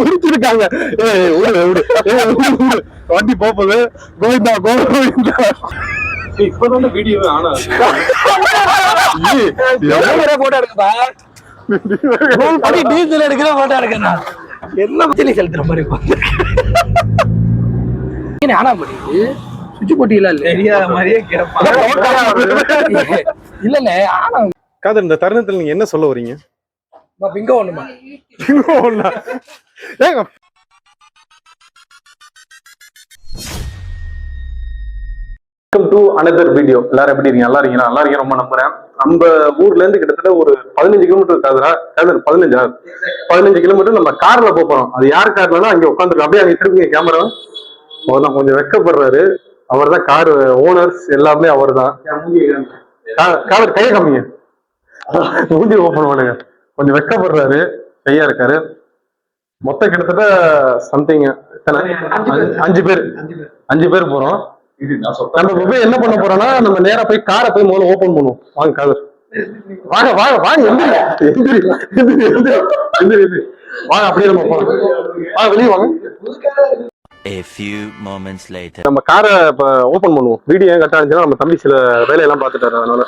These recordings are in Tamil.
பிடிச்சிருக்காங்க. வண்டி போகுது. கோவிந்தா கோவிந்தா. இப்பதான் வீடியோ ஆனா போட்டோ எடுக்கப்பா. டீசல் எடுக்கிற போட்டோ எடுக்கா என்ன பத்தி செலுத்துற மாதிரி ஆனா முடியுது. சுவிட்ச் போட்டியில தெரியாத மாதிரியே இல்ல ஆனா காதர். இந்த தருணத்துல நீங்க என்ன சொல்ல வரீங்க? பிங்கோ ஒண்ணுமா பிங்கோ ஒண்ணா? ஏங்க வெல்கம் டு அனதர் வீடியோ. எல்லாரும் எப்படி இருக்கீங்க? நல்லா இருக்கீங்க? நல்லா இருக்கீங்க ரொம்ப நம்புறேன். நம்ம ஊர்ல இருந்து கிட்டத்தட்ட ஒரு 15 கிலோமீட்டர் காதரா 15 கிலோமீட்டர் நம்ம கார்ல போறோம். அது யார் கார்லன்னா அங்க உட்காந்துருக்கோம். அப்படியே அங்க திருப்பி கேமரா. அவர் தான் கொஞ்சம் வெக்கப்படுறாரு. அவர் தான் கார் ஓனர்ஸ் எல்லாமே அவர் தான். கார் கையை காமிங்க. மூஞ்சி ஓபன் பண்ணுங்க. கொஞ்சம் வெக்கப்படுறாரு. கையா இருக்காரு. மொத்தம் கிட்டத்தட்ட சம்திங் 5 பேர் போறோம். நம்ம போய் என்ன பண்ண போறோம்னா நம்ம நேரா போய் காரை போய் முதல்ல ஓபன் பண்ணுவோம். வாங்க காதர். வாங்க வாங்க வாங்க. வாங்க அப்படியே நம்ம போறோம். வெளியே வாங்க. A few moments later. நம்ம காரை இப்ப ஓபன் பண்ணுவோம். வீடியோ கட் ஆச்சுன்னா நம்ம தம்பி சில வேலையெல்லாம் பார்த்துட்டாரு. அதனால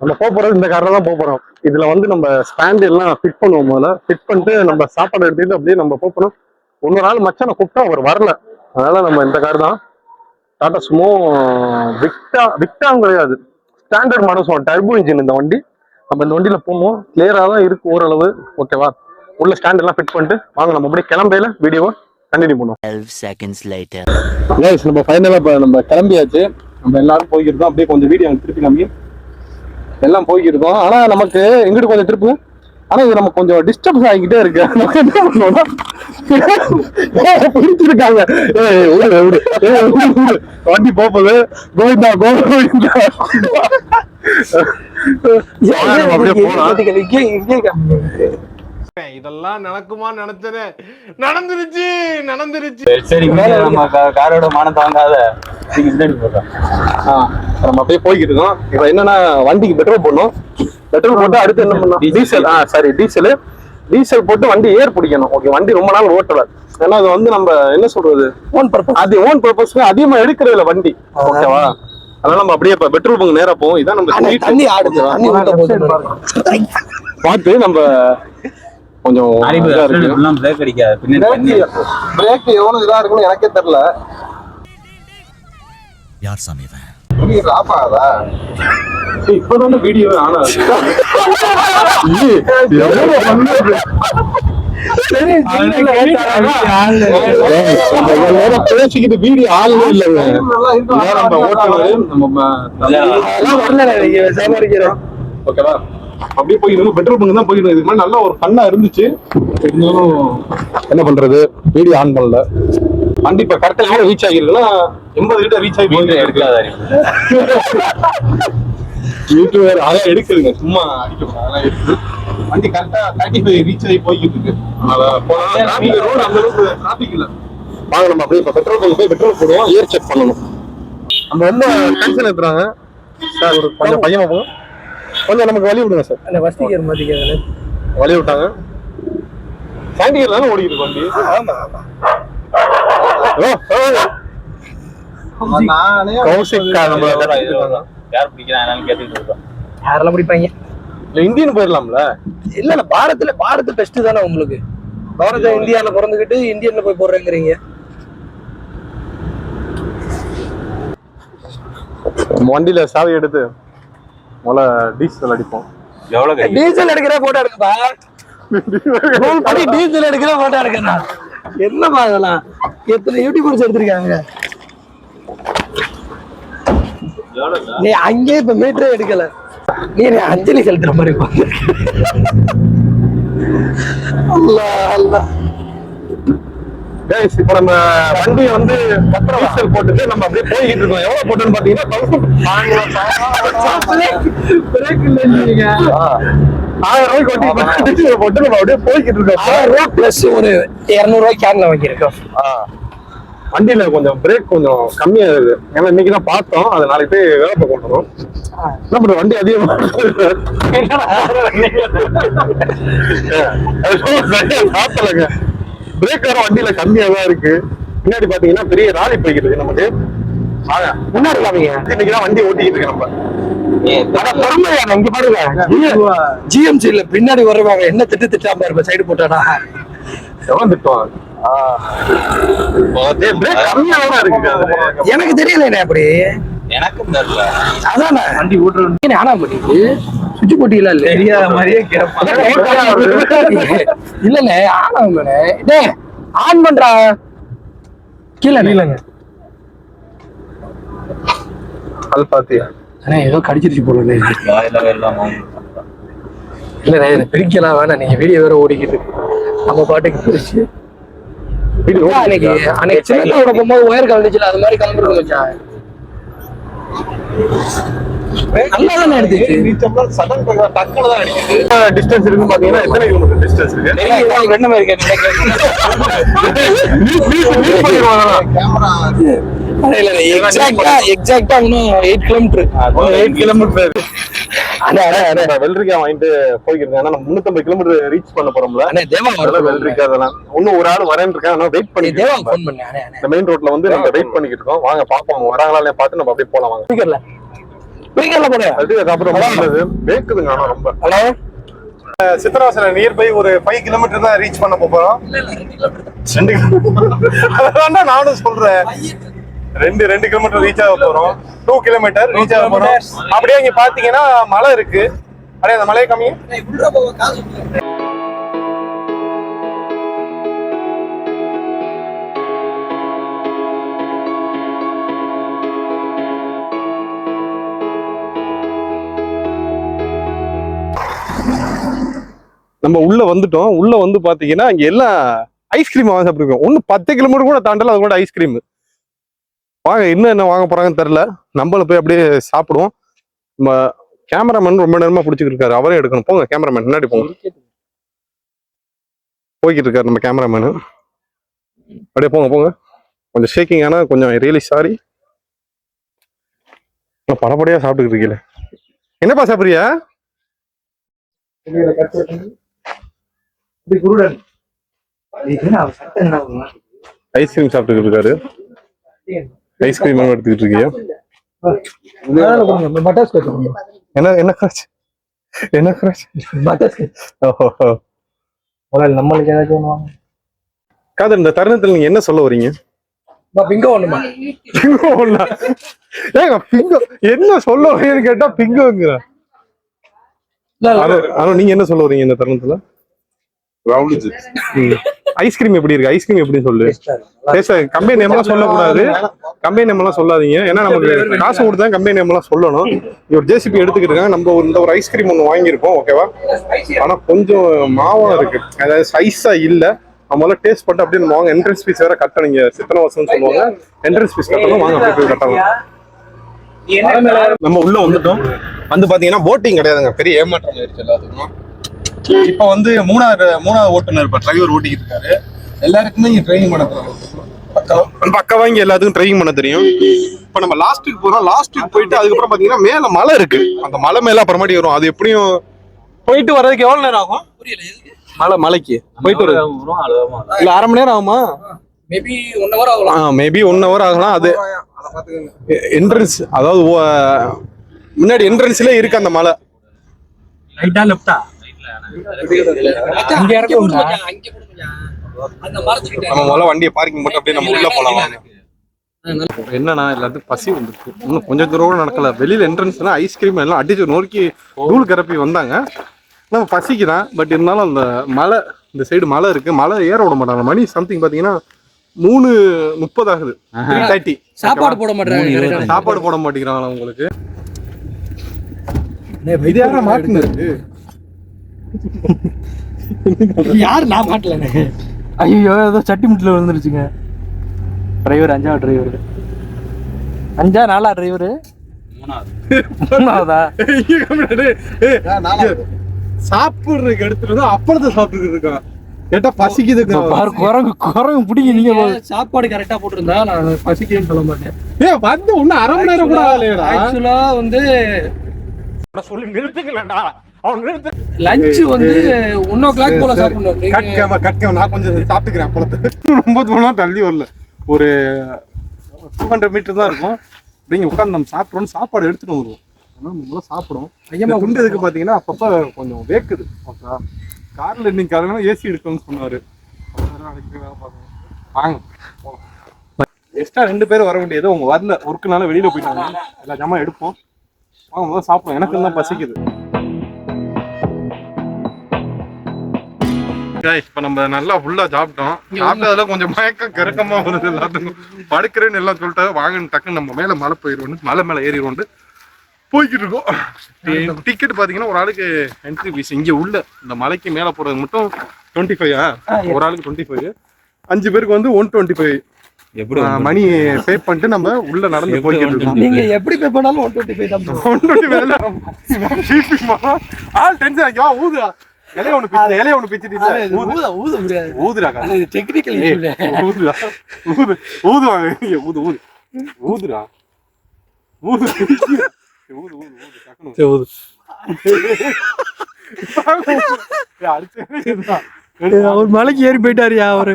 நம்ம போறது இந்த காரில் தான் போறோம். இதுல வந்து நம்ம ஸ்டாண்ட் எல்லாம் ஃபிட் பண்ணுவோம். முதல்ல ஃபிட் பண்ணிட்டு நம்ம சாப்பாடு எடுத்துட்டு அப்படியே நம்ம போறோம். இன்னொரு நாள் மச்சான் நான் கூப்பிட்டா அவர் வரல. அதனால நம்ம இந்த கார் தான் டாடா சுமோ. விக்டாவும் கிடையாது, ஸ்டாண்டர்ட் மாடல் டர்போ இன்ஜின் இந்த வண்டி. நம்ம இந்த வண்டியில போவோம். கிளியரா தான் இருக்கு ஓரளவு. ஓகேவா? உள்ள ஸ்டாண்ட் எல்லாம் ஃபிட் பண்ணிட்டு வாங்க நம்ம அப்படியே கிளம்பையில வீடியோவை கண்டினியூ பண்ணுவோம். 12 seconds later. நம்ம ஃபைனலா நம்ம கிளம்பியாச்சு. நம்ம எல்லாரும் போய்கிட்டு அப்படியே கொஞ்சம் வீடியோ திருப்பி நம்பி எல்லாம் போய்கிட்டு இருக்கோம். ஆனா நமக்கு எங்கிட்ட கொஞ்சம் திருப்புங்க. ஆனா இது நமக்கு கொஞ்சம் டிஸ்டர்ப் ஆகிக்கிட்டே இருக்கு. நமக்கு என்ன பண்ணோம்னா பிடிச்சிருக்காங்க. வண்டி போகுது. கோவிந்தா கோவிந்தா. இதெல்லாம் நடக்குமா? நடந்துருச்சு. சரி, நம்ம காரோட மானம் தாங்காத நம்ம அப்படியே போய்கிட்டு இருக்கோம். இப்ப என்னன்னா வண்டிக்கு பெட்ரோல் போடணும். பெட்ரோல் போட்டு அடுத்து என்ன பண்ணணும்? டீசல் போட்டு வண்டி ஏர் பிடிக்கணும். ஓகே, வண்டி ரொம்ப நாள் ஓட்டல. ஏன்னா அது வந்து நம்ம என்ன சொல்றது, ஓன் பர்பஸ் அதிகமா எடுக்கிறது இல்ல வண்டி. ஓகேவா? அதனால நம்ம அப்படியே இப்ப பெட்ரோல் பங்க் நேரா போவோம். இதான் நம்ம பார்த்து நம்ம கொஞ்சம் பிரேக் அடிக்காது. பிரேக் எவ்வளவு இதா இருக்குன்னு எனக்கே தெரியல. யார் சாமி இப்பதான் வீடியோ ஆனா பேசிக்கிட்டு வீடியோ ஆளுமே இல்லைங்க. ஓகேவா? அப்படியே போயிடும். பெட்ரோல் பங்க் தான் போயிடும். இதுக்கு மேலே நல்லா ஒரு ஃபன்னா இருந்துச்சு. என்ன பண்றது, வீடியோ ஆன் பண்ணல. வண்டி இப்ப கரெக்டா ரீச் ஆகிருக்குன்னா 80 லிட்டர் ரீச் ஆகி எடுக்கலாத யூடியூபர் அதான் எடுக்குதுங்க. சும்மா அடிக்கப்படாது எடுக்குது. வண்டி கரெக்டா 35 ரீச் ஆகி போய்கிட்டு இருக்கு. ரோடு அந்த அளவுக்கு டிராபிக் இல்ல. வாங்க நம்ம அப்படியே இப்ப பெட்ரோல் பங்க் போய் பெட்ரோல் போடுவோம். ஏர் செக் பண்ணணும். நம்ம ரொம்ப டென்ஷன் எடுத்துறாங்க சார். ஒரு கொஞ்சம் பையன் போங்க. கொஞ்சம் நமக்கு வழி விடுங்க சார். அந்த ஃபர்ஸ்ட் கியர் மாத்திக்கிறது வழி விட்டாங்க. செகண்ட் கியர்ல தான ஓடிட்டு இருக்கு வண்டி. ஆமா நானே கௌசிக் நம்மள யார் பிடிக்கிறாங்கன்னு கேட்டுட்டு இருக்கோம். யாரெல்லாம் பிடிப்பாங்க? இல்ல இந்தியன் போயிடலாம்ல. இல்ல பாரத் பெஸ்ட் தானே உங்களுக்கு. பாரத இந்தியால பிறந்துகிட்டு இந்தியன்ல போய் போடுறேங்கிறீங்க. வண்டியில சாவி எடுத்து முதல்ல டீசல் அடிப்போம். எவ்வளவு டீசல் எடுக்கிற போட்டோ எடுக்கப்பா. டீசல் எடுக்கிற போட்டோ எடுக்கா என்னப்பா இதெல்லாம்? எத்தனை யூடியூபர்ஸ் எடுத்திருக்காங்க. நீ அங்கே இப்ப மீட்டரே எடுக்கல. நீ அஞ்சலி செலுத்துற மாதிரி இப்ப நம்ம வண்டி வந்து டீசல் போட்டுட்டு நம்ம அப்படியே போய்கிட்டு இருக்கோம். எவ்வளவு போட்டோன்னு பாத்தீங்கன்னா 1000 போட்டு நம்ம அப்படியே போய்கிட்டு இருக்கோம். 1000 பிளஸ் ஒரு 200 கேன்ல வாங்கியிருக்கோம். வண்டியில கொஞ்சம் பிரேக் கொஞ்சம் கம்மியா இருக்கு. ஏன்னா இன்னைக்கு தான் பார்த்தோம், அதை நாளைக்கு போய் வேலை கொண்டு வரும். என்ன பண்ற, வண்டி அதிகமா பார்த்தலங்க. பிரேக் வேற வண்டியில கம்மியா தான் இருக்கு. பின்னாடி பாத்தீங்கன்னா பெரிய ராலி போய்கிட்டு இருக்கு நமக்கு. முன்னாடி இன்னைக்குதான் வண்டி ஓட்டிக்கிட்டு இருக்கு நம்ம. இங்க பாருங்க, ஜிஎம்சில பின்னாடி வருவாங்க, என்ன திட்டாம இருப்ப சைடு போட்டானா எவ்வளவு திட்டுவாங்க. எனக்கு தெரியல அப்படி. எனக்கும் தெரியல. அதான் வண்டி ஓட்டுறது ஆனா பண்ணிட்டு சுவிட்ச் போட்டியில இல்ல தெரியாத மாதிரியே இல்லண்ணே. ஆனா ஆன் பண்றா கீழே இல்லைங்க. அது பாத்தியா ஏதோ கடிச்சிருச்சு போல. இல்ல பிரிக்கலாம் வேணாம், நீங்க வீடியோ வேற ஓடிக்கிட்டு நம்ம பாட்டுக்கு பிரிச்சு அன்னைக்கு சின்ன போகும்போது ஒயர் கலந்துச்சுல, அது மாதிரி கலந்துருக்கு வச்சான். நல்லா தானே எடுத்துச்சு. டிஸ்டன்ஸ் இருக்கு பாத்தீங்கன்னா எத்தனை கிலோமீட்டர் டிஸ்டன்ஸ் இருக்கு? ரெண்டு மாதிரி எக்ஸாக்டா இன்னும் 8 கிலோமீட்டர். 8 கிலோமீட்டர் வெள்ளரிக்காய் வாங்கிட்டு போய்க்கிறேன். ஏன்னா நம்ம 350 கிலோமீட்டர் ரீச் பண்ண போறோம்ல. வெள்ளரிக்காய் அதெல்லாம் இன்னும் ஒரு ஆள் வரேன்னு இருக்கேன். ஆனா வெயிட் பண்ணி இந்த மெயின் ரோட்ல வந்து நம்ம வெயிட் பண்ணிக்கிட்டு இருக்கோம். வாங்க பாப்போம், வராங்களா பார்த்து நம்ம அப்படியே போலாம். வாங்க ரொம்ப சித்தராசன நியர்பை ஒரு 5 கிலோமீட்டர் தான் ரீச் பண்ண போறோம். 2 கிலோமீட்டர் நானும் சொல்றேன். 2 கிலோமீட்டர் ரீச் ஆக போறோம். 2 கிலோமீட்டர் ரீச் ஆக போறோம். அப்படியே இங்க பாத்தீங்கன்னா மலை இருக்கு. அப்படியே அந்த மலையை கம்மி. நம்ம உள்ள வந்துட்டோம். உள்ள வந்து பாத்தீங்கன்னா இங்க எல்லாம் ஐஸ்கிரீம் வாங்க சாப்பிட்டுருக்கோம். ஒன்னும் 10 கிலோமீட்டர் கூட தாண்டல, அது கூட ஐஸ்கிரீம். வாங்க இன்னும் என்ன வாங்க போறாங்கன்னு தெரியல. நம்மள போய் அப்படியே சாப்பிடுவோம். நம்ம கேமராமேன் ரொம்ப நேரமா பிடிச்சிட்டு இருக்காரு, அவரே எடுக்கணும். போங்க கேமராமேன் முன்னாடி போங்க. போய்கிட்டு இருக்காரு நம்ம கேமராமேனு. அப்படியே போங்க போங்க. கொஞ்சம் ஷேக்கிங் ஆனா கொஞ்சம் ரியலி சாரி. படப்படியா சாப்பிட்டுக்கிட்டு இருக்கீங்களே. என்னப்பா சாப்பிடுறியா? ஐஸ்கிரீம் சாப்பிட்டுக்கிட்டு இருக்காரு. ஐஸ்கிரீம் எடுத்துக்கிட்டு இருக்கியா? என்ன என்ன கிராச் என்ன கிராச்? நம்மளுக்கு ஏதாச்சும் காதல், இந்த தருணத்துல நீங்க என்ன சொல்ல வரீங்க? என்ன சொல்ல வரீங்கன்னு கேட்டா பிங்கோங்கிற. ஆனா நீங்க என்ன சொல்ல வரீங்க இந்த தருணத்துல? ஐஸ்கிரீம் எப்படி இருக்கு? ஐஸ்கிரீம் எப்படி சொல்லு. கம்பெனி நேம் எல்லாம் சொல்லக்கூடாது. கம்பெனி நேம் எல்லாம் சொல்லாதீங்க. ஏன்னா நமக்கு காசு கொடுத்தா கம்பெனி நேம் எல்லாம் சொல்லணும். ஒரு ஜேசிபி எடுத்துக்கிட்டு இருக்காங்க. நம்ம இந்த ஒரு ஐஸ்கிரீம் ஒண்ணு வாங்கியிருக்கோம், ஓகேவா? ஆனா கொஞ்சம் மாவா இருக்கு, அதாவது சைஸா இல்ல. நம்மளால டேஸ்ட் பண்ணி அப்படியே வாங்க. என்ட்ரன்ஸ் ஃபீஸ் வேற கட்டணும். சித்தனவாசம் சொல்லுவாங்க, என்ட்ரன்ஸ் ஃபீஸ் கட்டணும். வாங்க அப்படியே போய் கட்டணும். நம்ம உள்ள வந்துட்டோம். வந்து பாத்தீங்கன்னா போட்டிங் கிடையாதுங்க, பெரிய ஏமாற்றம் ஆயிடுச்சு எல்லாத்துக்கும். இப்ப வந்து மூணாவது ஓட்டுநர் இப்ப டிரைவர் ஓட்டிக்கிட்டு இருக்காரு. எல்லாருக்குமே இங்க ட்ரைனிங் பண்ண தெரியும். பக்கவா இங்க எல்லாத்துக்கும் ட்ரைனிங் பண்ண தெரியும். இப்ப நம்ம லாஸ்ட்டுக்கு போறோம். லாஸ்ட்டுக்கு போயிட்டு அதுக்கப்புறம் பாத்தீங்கன்னா மேல மலை இருக்கு. அந்த மலை மேல அப்புறமாட்டி வரும். அது எப்படியும் போயிட்டு வர்றதுக்கு எவ்வளவு நேரம் ஆகும்? மலைக்கு போயிட்டு வருது இல்ல 1/2 மணி நேரம் ஆகுமா? மேபி 1 hour ஆகலாம். மேபி 1 hour ஆகலாம். அது என்ட்ரன்ஸ், அதாவது முன்னாடி என்ட்ரன்ஸ்ல இருக்கு அந்த மலை. ரைட்டா லெஃப்டா? அங்க இறக்குங்க. நம்ம முதல்ல வண்டியை பார்க்கிங் போட்டு அப்படியே நம்ம உள்ள போலாம். என்னன்னா எல்லாத்துக்கும் பசி வந்துருக்கு. இன்னும் கொஞ்சம் தூரம் கூட நடக்கல. வெளியில என்ட்ரன்ஸ்ல ஐஸ்கிரீம் எல்லாம் அடிச்சு நொறுக்கி தூள் கரப்பி வந்தாங்க. நம்ம பசிக்குதான். பட் இருந்தாலும் அந்த மலை, இந்த சைடு மலை இருக்கு, மலை ஏற விட மாட்டாங்க. மணி சம்திங் பாத்தீங்கன்னா 3:30 ஆகுது. 3:30. சாப்பாடு போட மாட்டாங்க. சாப்பாடு போட மாட்டேங்கிறாங்களா உங்களுக்கு? இது யாரா மாட்டுனது? யார்? நான் மாட்டலனே. ஐயோ ஏதோ சட்டி முட்டில விழுந்துருச்சுங்க. டிரைவர் 5ஆவது டிரைவர். 5ஆ 4ஆ டிரைவர்? 3ஆவதா? சாப்பிடுறதுக்கு எடுத்துட்டு அப்பளத்தை சாப்பிட்டுக்கிட்டு இருக்கான். கேட்டா பசிக்குது குரங்கு பிடிங்க நீங்க சாப்பாடு கரெக்டா போட்டிருந்தா நான் பசிக்கேன்னு சொல்ல மாட்டேன். வந்து ஒண்ணு அரை மணி நேரம் கூட ஆகலையடா. ஆக்சுவலா வந்து சொல்லி நிறுத்துக்கலடா. அவன் நிறுத்து. லஞ்ச் வந்து 1 o'clock போல சாப்பிடணும். கட்காம நான் கொஞ்சம் சாப்பிட்டுக்கிறேன். அப்பளத்தை ரொம்ப தூரம் தள்ளி வரல, ஒரு 200 மீட்டர் தான் இருக்கும். அப்படிங்க உட்காந்து நம்ம சாப்பிட்றோம், சாப்பாடு எடுத்துட்டு வருவோம். ஆனால் நம்மளாம் சாப்பிடும். ஐயமா குண்டு இதுக்கு பார்த்தீங்கன்னா அப்பப்போ கொஞ்சம் வேக்குது. ஓகே, காரில் இன்னைக்கு அதனால ஏசி எடுக்கணும்னு சொன்னார். வாங்க எக்ஸ்ட்ரா 2 பேர் வர வேண்டியது, அவங்க வரல, ஒர்க்குனால வெளியில் போயிட்டாங்க. எல்லா ஜாமான் எடுப்போம், வாங்க முதல்ல சாப்பிடுவோம். எனக்கு தான் பசிக்குது. இப்ப நம்ம நல்லா ஃபுல்லா சாப்பிட்டோம். சாப்பிட்டதுல கொஞ்சம் மயக்கம் கறக்கமா வருது எல்லாத்துக்கும். படுக்கிறேன்னு எல்லாம் சொல்லிட்டு வாங்கன்னு டக்குன்னு நம்ம மேல மலை போயிடுவோம், மலை மேல ஏறிடுவோம் போய்கிட்டு இருக்கோம். டிக்கெட் பாத்தீங்கன்னா ஒரு ஆளுக்கு என்ட்ரி ஃபீஸ் இங்க உள்ள இந்த மலைக்கு மேல போறது மட்டும் 25. ஒரு ஆளுக்கு 25, 5 பேருக்கு வந்து 125 மணி பே பண்ணிட்டு நம்ம உள்ள நடந்து போய்கிட்டு இருக்கோம். நீங்க எப்படி பே பண்ணாலும் 125 தான். 125 ஆள் டென்ஷன் ஆகிவா ஊதுடா. இலைய ஒண்ணு பிச்சிட்டு ஊதுடா. டெக்னிக்கல் ஊதுடா, ஊதுவாங்க. ஊதுடா, ஊது ஊது ஊது ஊது டக்குனு ஊது. அவர் மலைக்கு ஏறி போயிட்டாருயா அவரு.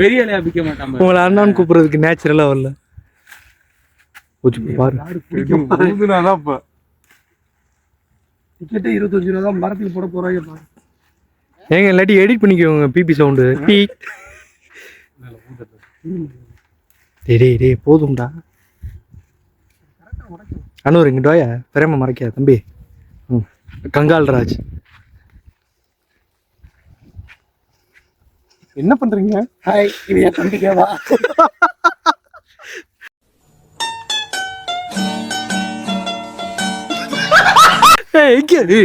பெரிய இலையா பிக்க மாட்டாங்க. உங்களை அண்ணான்னு கூப்பிடுறதுக்கு நேச்சுரலா வரல. ஊதுனாதான் இப்ப டிக்கெட்டு 25 ரூபா தான் மரத்தில் போட போறாங்க. ஏங்க இல்லாட்டி எடிட் பண்ணிக்கோங்க பிபி சவுண்டு. டேய் போதும்டா. அண்ணூர் இங்கிட்டு வாயா, பெருமை மறைக்காத தம்பி. கங்கால் ராஜ் என்ன பண்றீங்க? ஹாய், இது என் தம்பிக்கேவா?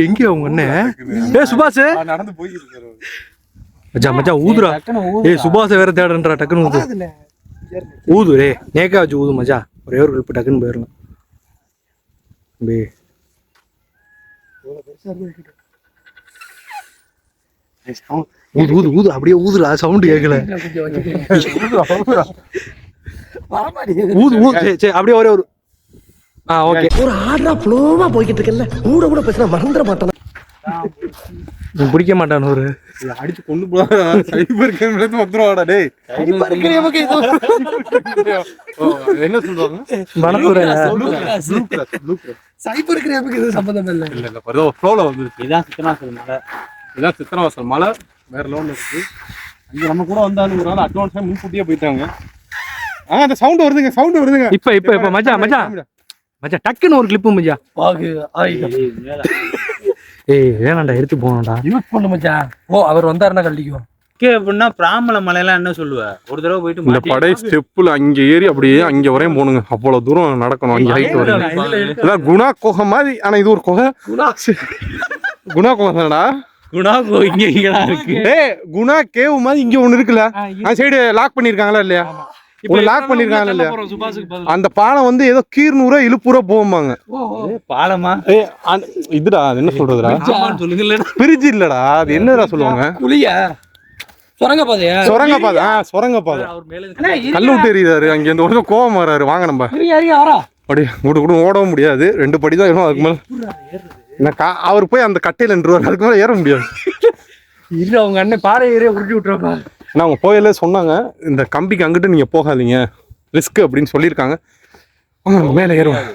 எங்க உங்க அண்ணன்? சுபாஷ் நடந்து போயிட்டு மச்சான் ஊதுரா. சுபாஷ் வேற தேடுறா. டக்குன்னு ஊது ரே, நேக்கா வச்சு ஊது மச்சா. ஒரே ஒரு கிளிப்பு டக்குன்னு போயிடலாம். ஊது அப்படியே ஊதுடா, சவுண்ட் கேட்கல. ஊது சரி அப்படியே ஒரே ஒரு ஓகே. ஒரு ஆர்டரா ஃப்ளோவா போய்கிட்டு இருக்கல, கூட பேசினா மறந்துட மாட்டானா. பிடிக்க மாட்டான் ஒரு அடிச்சு கொண்டு போடா. சைபர் கேம்ல வந்துருவாடா. டேய் என்ன சொல்றாங்க? சைபர் கிரைமுக்கு இது சம்பந்தம் இல்ல. இல்ல பரதோ ஃப்ளோல வந்துருச்சு. இதான் சித்தனாவாசல் மலை வேற லெவல்ல இருக்கு. அங்க நம்ம கூட வந்தாலும் ஒரு நாள் அட்வான்ஸா முன்கூட்டியே போயிட்டாங்க. அந்த சவுண்ட் வருதுங்க. இப்ப மச்சான் டக்குன்னு ஒரு கிளிப்பு மச்சான். வேணாண்டா, எடுத்து போனோம்டா. யூஸ் பண்ணு மச்சான். அவர் வந்தாருன்னா கழட்டிக்குவோம். அப்படின்னா பிராமண மலையெல்லாம் என்ன சொல்லுவ? ஒரு தடவை போயிட்டு இந்த படை ஸ்டெப்புல அங்க ஏறி அப்படியே அங்க வரையும் போகணுங்க. அவ்வளவு தூரம் நடக்கணும். அங்க ஹைட் வரையும் குணா குகை மாதிரி. ஆனா இது ஒரு குகை. குணா குகை தானடா. குணா இங்க இருக்கு. குணா கேவ் மாதிரி இங்க ஒண்ணு இருக்குல்ல, அந்த சைடு லாக் பண்ணிருக்காங்களா இல்லையா? லாக் பண்ணிருக்காங்க இல்லையா? அந்த பாலம் வந்து ஏதோ கீர்னூரா இழுப்புற போவாங்க. பாலமா? இதுடா, அது என்ன சொல்றதுடா? பிரிட்ஜ் இல்லடா, அது என்னடா சொல்லுவாங்க? சுரங்கப்பாதை. கல்லு விட்டு எறியாரு. அங்க இந்த ஒரு கோவம் வராரு. வாங்க நம்ம அப்படியே கூட ஓடவும் முடியாது. 2 படி தான் இருக்கும். அதுக்கு மேல அவர் போய் அந்த கட்டையில நின்றுவாரு. அதுக்கு மேல ஏற முடியாது. அவங்க அண்ணன் பாறை ஏறிய உருட்டி விட்டுருவாங்க. நான் அவங்க போயில சொன்னாங்க, இந்த கம்பிக்கு அங்கிட்டு நீங்க போகாதீங்க, ரிஸ்க் அப்படின்னு சொல்லியிருக்காங்க. மேலே ஏறுவோம்.